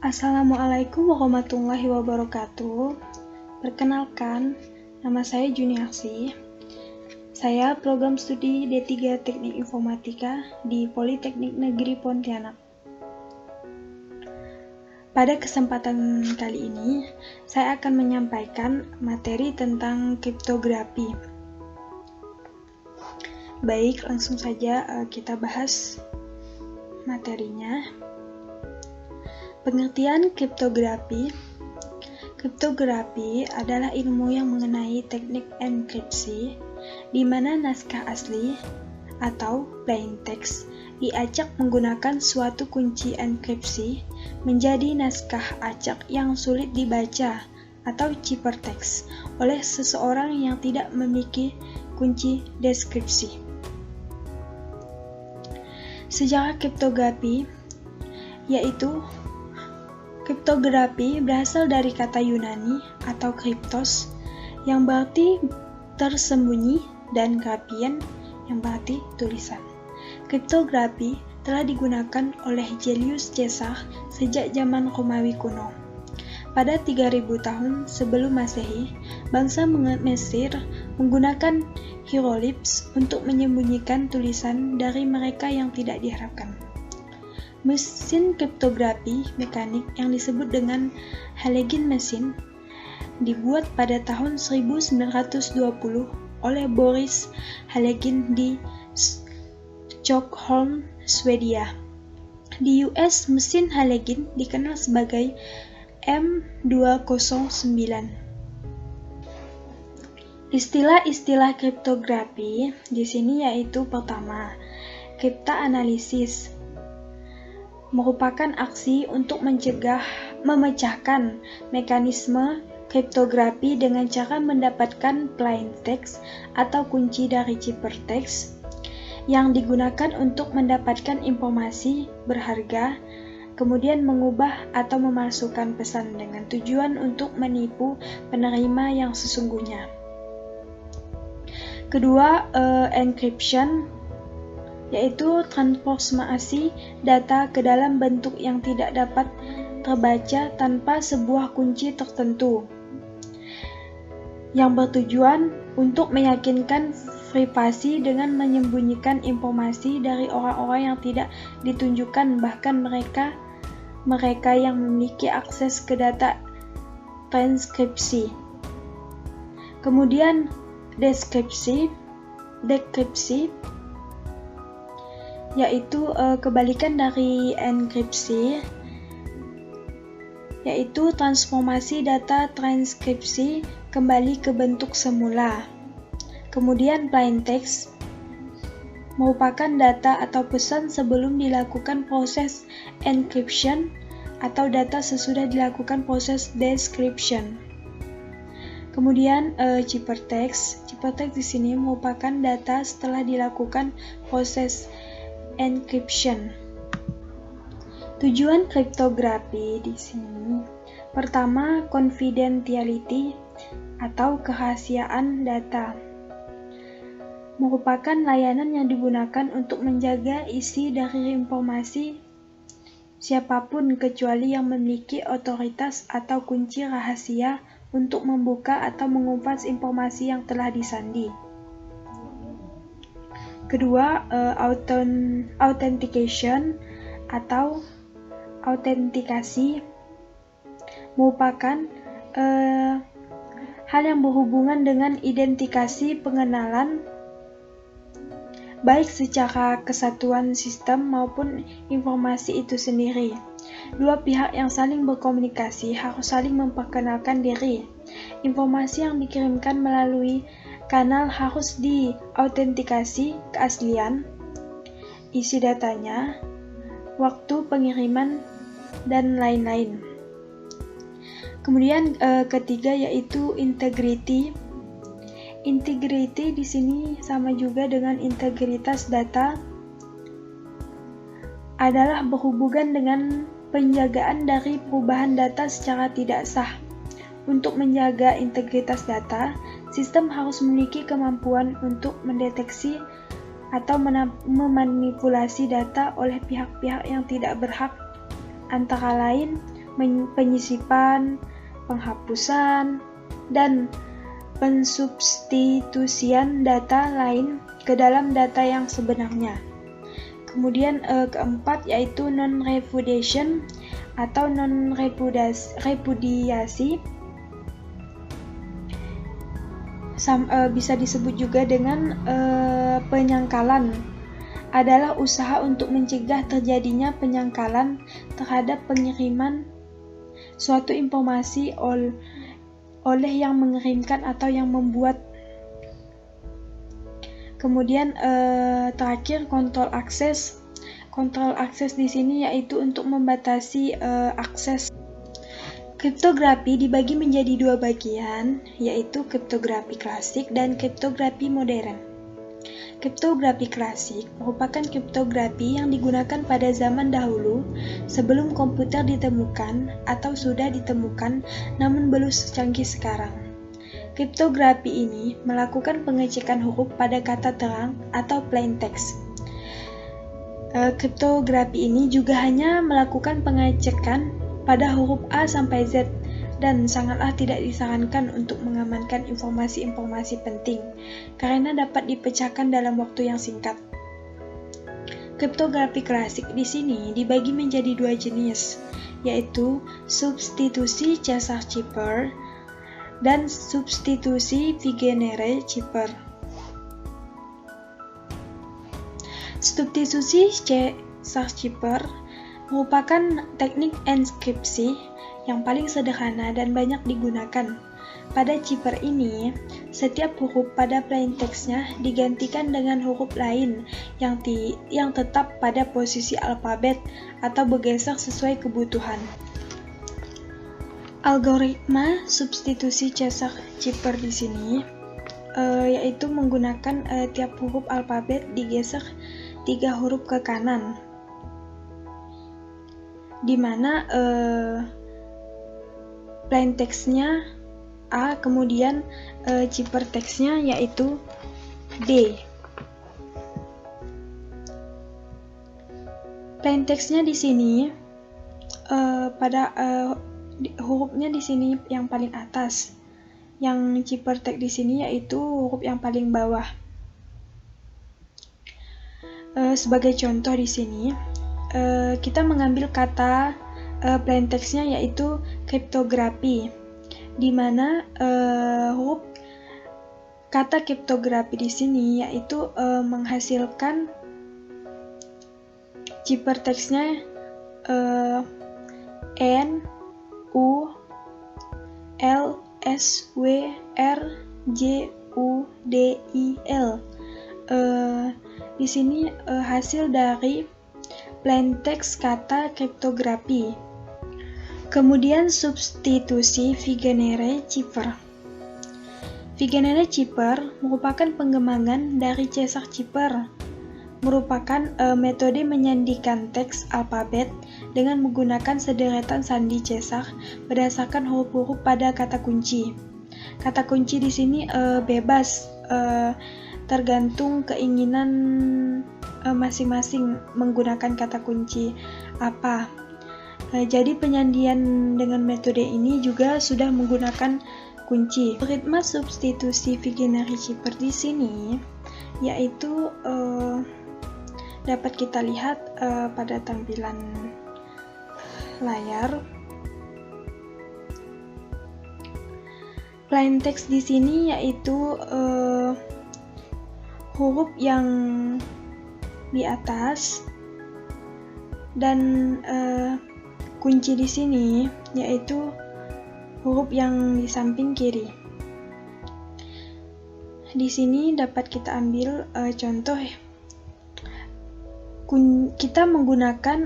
Assalamualaikum warahmatullahi wabarakatuh. Perkenalkan, nama saya Juniarsi. Saya program studi D3 Teknik Informatika di Politeknik Negeri Pontianak. Pada kesempatan kali ini, saya akan menyampaikan materi tentang kriptografi. Baik, langsung saja kita bahas materinya. Pengertian kriptografi. Kriptografi adalah ilmu yang mengenai teknik enkripsi, di mana naskah asli atau plain text diacak menggunakan suatu kunci enkripsi menjadi naskah acak yang sulit dibaca atau ciphertext oleh seseorang yang tidak memiliki kunci deskripsi. Sejarah kriptografi, yaitu kriptografi berasal dari kata Yunani atau kriptos yang berarti tersembunyi dan graphian yang berarti tulisan. Kriptografi telah digunakan oleh Julius Caesar sejak zaman Romawi kuno. Pada 3000 tahun sebelum Masehi, bangsa Mesir menggunakan hierogliphs untuk menyembunyikan tulisan dari mereka yang tidak diharapkan. Mesin kriptografi mekanik yang disebut dengan Allegheny Machine dibuat pada tahun 1920 oleh Boris Allegheny di Stockholm, Swedia. Di US, mesin Allegheny dikenal sebagai M209. Istilah-istilah kriptografi di sini yaitu pertama, kriptoanalisis merupakan aksi untuk memecahkan mekanisme kriptografi dengan cara mendapatkan plain text atau kunci dari ciphertext yang digunakan untuk mendapatkan informasi berharga, kemudian mengubah atau memalsukan pesan dengan tujuan untuk menipu penerima yang sesungguhnya. Kedua, encryption, yaitu transformasi data ke dalam bentuk yang tidak dapat terbaca tanpa sebuah kunci tertentu, yang bertujuan untuk meyakinkan privasi dengan menyembunyikan informasi dari orang-orang yang tidak ditunjukkan, bahkan mereka yang memiliki akses ke data transkripsi. Kemudian dekripsi, yaitu kebalikan dari enkripsi, yaitu transformasi data transkripsi kembali ke bentuk semula. Kemudian plain text merupakan data atau pesan sebelum dilakukan proses encryption atau data sesudah dilakukan proses description. Kemudian ciphertext di sini merupakan data setelah dilakukan proses encryption. Tujuan kriptografi di sini, pertama, confidentiality atau kerahasiaan data, merupakan layanan yang digunakan untuk menjaga isi dari informasi siapapun kecuali yang memiliki otoritas atau kunci rahasia untuk membuka atau mengumpas informasi yang telah disandi. Kedua, authentication atau autentikasi merupakan hal yang berhubungan dengan identifikasi pengenalan baik secara kesatuan sistem maupun informasi itu sendiri. Dua pihak yang saling berkomunikasi harus saling memperkenalkan diri. Informasi yang dikirimkan melalui kanal harus diautentikasi keaslian, isi datanya, waktu pengiriman, dan lain-lain. Kemudian ketiga yaitu integrity. Integrity di sini sama juga dengan integritas data, adalah berhubungan dengan penjagaan dari perubahan data secara tidak sah. Untuk menjaga integritas data, sistem harus memiliki kemampuan untuk mendeteksi atau memanipulasi data oleh pihak-pihak yang tidak berhak, antara lain penyisipan, penghapusan, dan pensubstitusian data lain ke dalam data yang sebenarnya. Kemudian keempat yaitu non-repudiation atau non-repudiasi, bisa disebut juga dengan penyangkalan, adalah usaha untuk mencegah terjadinya penyangkalan terhadap pengiriman suatu informasi oleh yang mengirimkan atau yang membuat. Kemudian terakhir kontrol akses. Kontrol akses di sini yaitu untuk membatasi akses. Kriptografi dibagi menjadi dua bagian, yaitu kriptografi klasik dan kriptografi modern. Kriptografi klasik merupakan kriptografi yang digunakan pada zaman dahulu sebelum komputer ditemukan atau sudah ditemukan namun belum secanggih sekarang. Kriptografi ini melakukan pengecekan huruf pada kata terang atau plain text. Kriptografi ini juga hanya melakukan pengecekan pada huruf A sampai Z dan sangatlah tidak disarankan untuk mengamankan informasi-informasi penting karena dapat dipecahkan dalam waktu yang singkat. Kriptografi klasik di sini dibagi menjadi dua jenis, yaitu substitusi Cesar-Cipher dan substitusi Vigenère Cipher. Substitusi Cesar-Cipher merupakan teknik enkripsi yang paling sederhana dan banyak digunakan. Pada cipher ini, setiap huruf pada plain text-nya digantikan dengan huruf lain yang tetap pada posisi alfabet atau bergeser sesuai kebutuhan. Algoritma substitusi Cesar-Cipher di sini yaitu menggunakan tiap huruf alfabet digeser 3 huruf ke kanan, di mana plain text-nya A, kemudian cipher text-nya yaitu D. Plain text-nya di sini pada hurufnya di sini yang paling atas, yang cipher text di sini yaitu huruf yang paling bawah. Sebagai contoh di sini, kita mengambil kata plain text-nya yaitu kriptografi, di mana huruf kata kriptografi di sini yaitu menghasilkan cipher text-nya N, U, L, S, W, R, J, U, D, I, L. Di sini hasil dari plain text kata kriptografi. Kemudian substitusi Vigenère Cipher. Vigenère Cipher merupakan pengembangan dari Cesar-Cipher, merupakan metode menyandikan teks alfabet dengan menggunakan sederetan sandi Cesar berdasarkan huruf-huruf pada kata kunci. Kata kunci di sini bebas, tergantung keinginan masing-masing menggunakan kata kunci apa. Jadi penyandian dengan metode ini juga sudah menggunakan kunci. Algoritma substitusi Vigenère Cipher di sini yaitu dapat kita lihat pada tampilan layar. Plain text di sini yaitu huruf yang di atas dan kunci di sini yaitu huruf yang di samping kiri. Di sini dapat kita ambil contoh. Kita menggunakan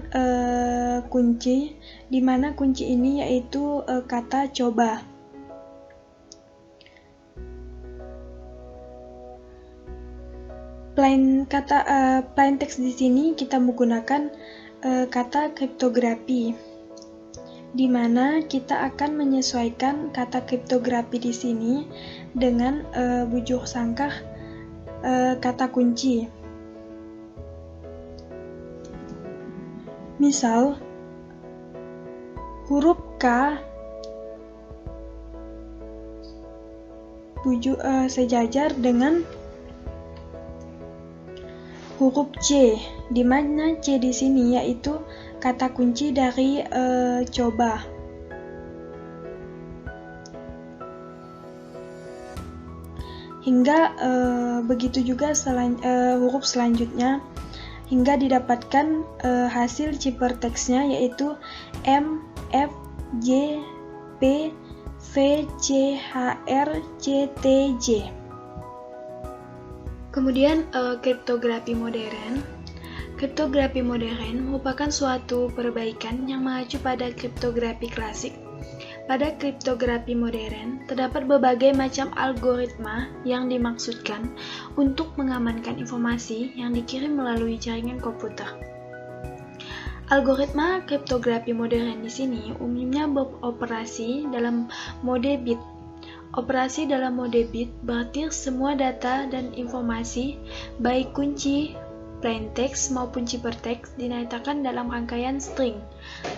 kunci, di mana kunci ini yaitu kata coba. Plain text di sini kita menggunakan kata kriptografi, di mana kita akan menyesuaikan kata kriptografi di sini dengan bujur sangkar kata kunci. Misal, huruf K sejajar dengan huruf C, di mana C di sini yaitu kata kunci dari coba. Hingga begitu juga huruf selanjutnya hingga didapatkan hasil ciphertextnya yaitu M, F, J, P, V, C, H, R, C, T, J. Kemudian kriptografi modern. Kriptografi modern merupakan suatu perbaikan yang mengacu pada kriptografi klasik. Pada kriptografi modern, terdapat berbagai macam algoritma yang dimaksudkan untuk mengamankan informasi yang dikirim melalui jaringan komputer. Algoritma kriptografi modern di sini umumnya beroperasi dalam mode bit. Operasi dalam mode bit berarti semua data dan informasi, baik kunci, plain text maupun ciphertext dinyatakan dalam rangkaian string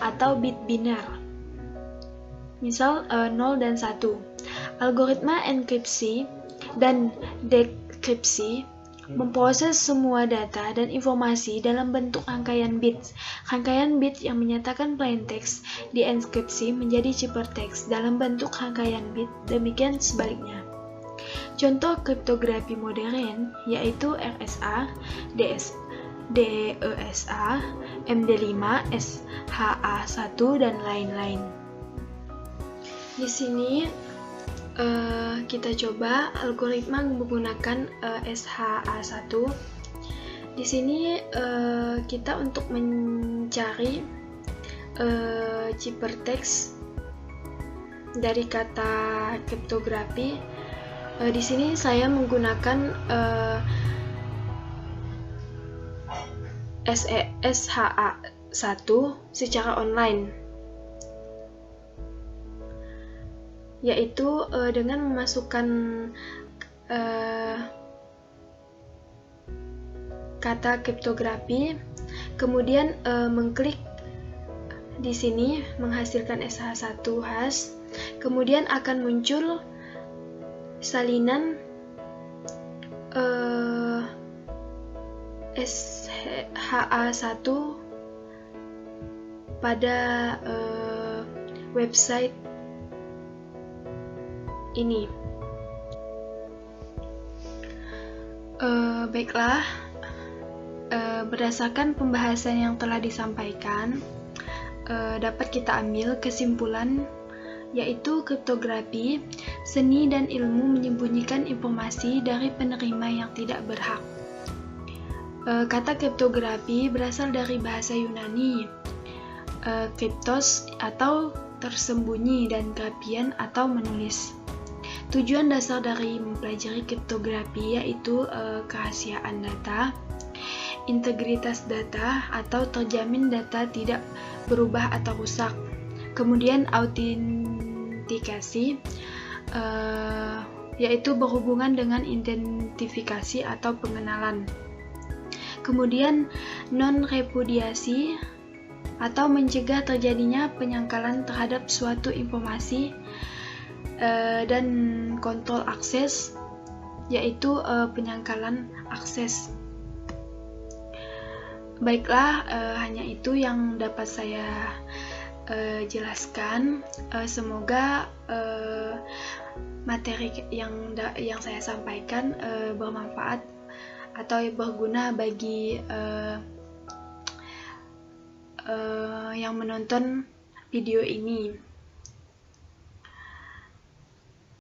atau bit binar. Misal 0 dan 1. Algoritma enkripsi dan dekripsi memproses semua data dan informasi dalam bentuk rangkaian bit. Rangkaian bit yang menyatakan plain text dienkripsi menjadi ciphertext dalam bentuk rangkaian bit, demikian sebaliknya. Contoh kriptografi modern yaitu RSA, DESA, MD5, SHA-1 dan lain-lain. Di sini kita coba algoritma menggunakan SHA-1. Di sini kita untuk mencari ciphertext dari kata kriptografi. Di sini saya menggunakan SHA-1 secara online, yaitu dengan memasukkan kata kriptografi, kemudian mengklik di sini menghasilkan SH1 hash, kemudian akan muncul salinan SHA1 pada website ini. Baiklah, berdasarkan pembahasan yang telah disampaikan, dapat kita ambil kesimpulan yaitu kriptografi, seni dan ilmu menyembunyikan informasi dari penerima yang tidak berhak. Kata kriptografi berasal dari bahasa Yunani, kriptos atau tersembunyi dan graphian atau menulis. Tujuan dasar dari mempelajari kriptografi yaitu kerahasiaan data, integritas data atau terjamin data tidak berubah atau rusak. Kemudian autentikasi yaitu berhubungan dengan identifikasi atau pengenalan. Kemudian non-repudiasi atau mencegah terjadinya penyangkalan terhadap suatu informasi, dan kontrol akses yaitu penyangkalan akses. Baiklah, hanya itu yang dapat saya jelaskan. Semoga materi yang saya sampaikan bermanfaat atau berguna bagi yang menonton video ini.